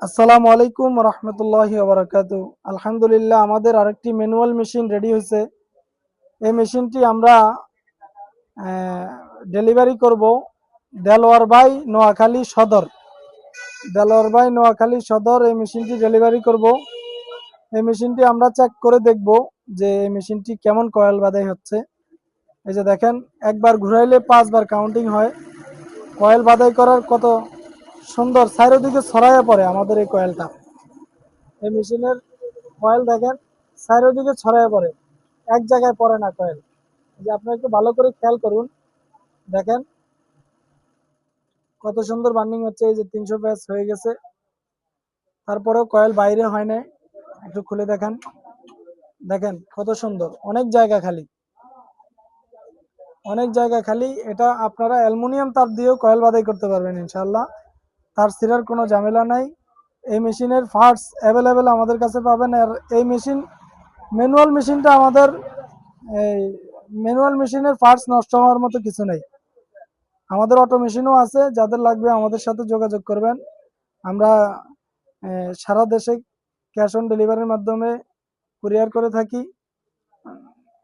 আসসালামু আলাইকুম রহমতুল্লাহি ওবরাকাতু। আলহামদুলিল্লাহ, আমাদের আরেকটি ম্যানুয়াল মেশিন রেডি হয়েছে। এই মেশিনটি আমরা ডেলিভারি করব দেলোয়ার বাই নোয়াখালী সদর। দেলোয়ার বাই নোয়াখালী সদর এই মেশিনটি ডেলিভারি করব। এই মেশিনটি আমরা চেক করে দেখব যে এই মেশিনটি কেমন কয়েল বাদাই হচ্ছে। এই যে দেখেন, একবার ঘুরাইলে 5 বার কাউন্টিং হয়। কয়েল বাদাই করার কত সুন্দর চারিদিকে ছড়াইয়া পড়ে আমাদের এই কয়েলটা। এই মেশিনের কয়েল দেখেন, চারিদিকে ছড়াইয়া পড়ে, এক জায়গায় পড়ে না কয়েল। যে আপনি একটু ভালো করে খেয়াল করুন, দেখেন কত সুন্দর বার্নিং হচ্ছে। এই যে 300 প্যাচ হয়ে গেছে, তারপরেও কয়েল বাইরে হয় না। একটু খুলে দেখেন, দেখেন কত সুন্দর, অনেক জায়গা খালি, অনেক জায়গা খালি। এটা আপনারা অ্যালুমিনিয়াম তার দিয়েও কয়েল বাদাই করতে পারবেন ইনশাল্লাহ। তার ছিঁড়ার কোনো ঝামেলা নাই। এই মেশিনের পার্টস অ্যাভেলেবেল আমাদের কাছে পাবেন। আর এই মেশিন ম্যানুয়াল মেশিনটা আমাদের, এই ম্যানুয়াল মেশিনের পার্টস নষ্ট হওয়ার মতো কিছু নেই। আমাদের অটো মেশিনও আছে, যাদের লাগবে আমাদের সাথে যোগাযোগ করবেন। আমরা সারা দেশে ক্যাশ অন ডেলিভারির মাধ্যমে কুরিয়ার করে থাকি।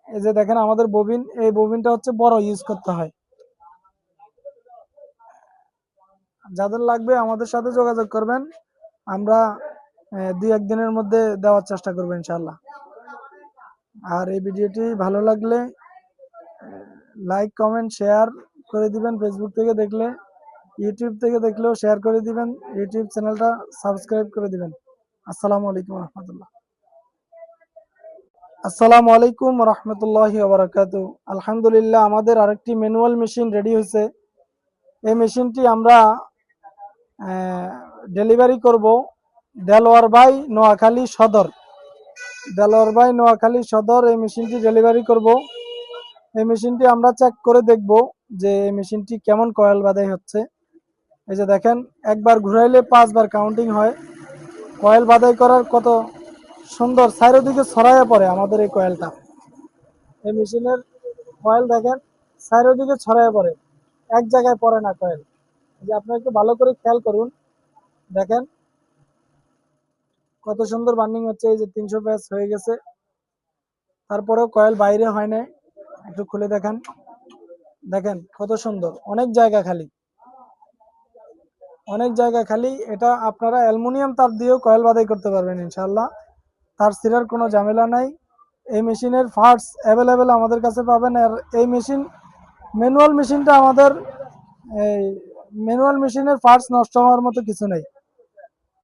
এই যে দেখেন আমাদের ববিন, এই ববিনটা হচ্ছে বড় ইউজ করতে হয়। যাদের লাগবে আমাদের সাথে যোগাযোগ করবেন। আমরা 2-1 দিনের মধ্যে দেওয়ার চেষ্টা করবো ইনশাল্লাহ। আর এই ভিডিওটি ভালো লাগলে লাইক কমেন্ট শেয়ার করে দিবেন। ফেসবুক থেকে দেখলে, ইউটিউব থেকে দেখলেও শেয়ার করে দিবেন। ইউটিউব চ্যানেলটা সাবস্ক্রাইব করে দিবেন। আসসালামু আলাইকুম রহমতুল্লাহ। আসসালামু আলাইকুম রহমতুল্লাহি ওবরাকাতু। আলহামদুলিল্লাহ, আমাদের আরেকটি ম্যানুয়াল মেশিন রেডি হয়েছে। এই মেশিনটি আমরা ডেলিভারি করব দেলোয়ার বাই নোয়াখালী সদর। দেলোয়ার বাই নোয়াখালী সদর এই মেশিনটি ডেলিভারি করব। এই মেশিনটি আমরা চেক করে দেখব যে এই মেশিনটি কেমন কয়েল বাদাই হচ্ছে। এই যে দেখেন, একবার ঘুরাইলে 5 বার কাউন্টিং হয়। কয়েল বাদাই করার কত সুন্দর চারিদিকে ছড়াইয়া পড়ে আমাদের এই কয়েলটা। এই মেশিনের কয়েল দেখেন, চারিদিকে ছড়াইয়া পড়ে, এক জায়গায় পড়ে না কয়েল। যে আপনি একটু ভালো করে খেয়াল করুন, দেখেন কত সুন্দর বার্নিং হচ্ছে। এই যে 300 প্যাচ হয়ে গেছে, তারপরেও কয়েল বাইরে হয় না। একটু খুলে দেখেন, দেখেন কত সুন্দর, অনেক জায়গা খালি, অনেক জায়গা খালি। এটা আপনারা অ্যালুমিনিয়াম তার দিয়েও কয়েল বাদাই করতে পারবেন ইনশাল্লাহ। তার ছিঁড়ার কোনো ঝামেলা নাই। এই মেশিনের পার্টস অ্যাভেলেবেল আমাদের কাছে পাবেন। আর এই মেশিন ম্যানুয়াল মেশিনটা আমাদের, এই ম্যানুয়াল মেশিনের পার্টস নষ্ট হওয়ার মতো কিছু নেই।